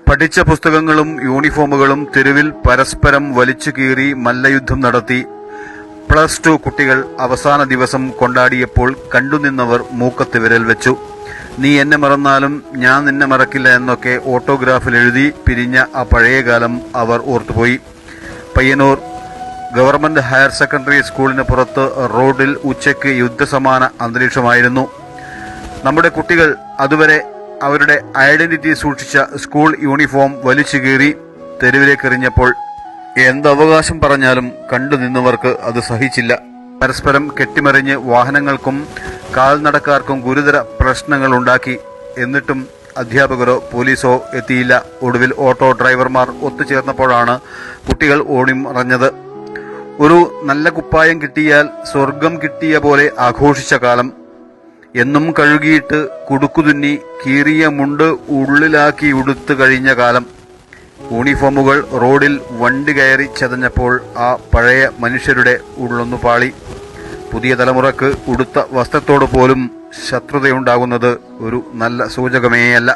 പഠിച്ച പുസ്തകങ്ങളും യൂണിഫോമുകളും തെരുവിൽ പരസ്പരം വലിച്ചു കീറി മല്ലയുദ്ധം നടത്തി. +2 കുട്ടികൾ അവസാന ദിവസം കൊണ്ടാടിയപ്പോൾ കണ്ടുനിന്നവർ മൂക്കത്ത് വിരൽ വെച്ചു. നീ എന്നെ മറന്നാലും ഞാൻ നിന്നെ മറക്കില്ല എന്നൊക്കെ ഓട്ടോഗ്രാഫിൽ എഴുതി പിരിഞ്ഞ ആ പഴയകാലം അവർ ഓർത്തുപോയി. പയ്യന്നൂർ ഗവൺമെന്റ് ഹയർ സെക്കൻഡറി സ്കൂളിന് പുറത്ത് റോഡിൽ ഉച്ചയ്ക്ക് യുദ്ധസമാന അന്തരീക്ഷമായിരുന്നു. നമ്മുടെ കുട്ടികൾ അതുവരെ അവരുടെ ഐഡന്റിറ്റി സൂക്ഷിച്ച സ്കൂൾ യൂണിഫോം വലിച്ചു കീറി തെരുവിലേക്കെറിഞ്ഞപ്പോൾ എന്തവകാശം പറഞ്ഞാലും കണ്ടുനിന്നവർക്ക് അത് സഹിച്ചില്ല. പരസ്പരം കെട്ടിമറിഞ്ഞ് വാഹനങ്ങൾക്കും കാൽനടക്കാർക്കും ഗുരുതര പ്രശ്നങ്ങൾ ഉണ്ടാക്കി. എന്നിട്ടും അധ്യാപകരോ പോലീസോ എത്തിയില്ല. ഒടുവിൽ ഓട്ടോ ഡ്രൈവർമാർ ഒത്തുചേർന്നപ്പോഴാണ് കുട്ടികൾ ഓടിമറഞ്ഞത്. ഒരു നല്ല കുപ്പായം കിട്ടിയാൽ സ്വർഗം കിട്ടിയ പോലെ ആഘോഷിച്ച കാലം. എന്നും കഴുകിയിട്ട് കുടുക്കുതുന്നി കീറിയ മുണ്ട് ഉള്ളിലാക്കി ഉടുത്തു കഴിഞ്ഞ കാലം. യൂണിഫോമുകൾ റോഡിൽ വണ്ടി കയറി ചതഞ്ഞപ്പോൾ ആ പഴയ മനുഷ്യരുടെ ഉള്ളൊന്നു പാളി. പുതിയ തലമുറക്ക് ഉടുത്ത വസ്ത്രത്തോട് പോലും ശത്രുതയുണ്ടാകുന്നത് ഒരു നല്ല സൂചകമേയല്ല.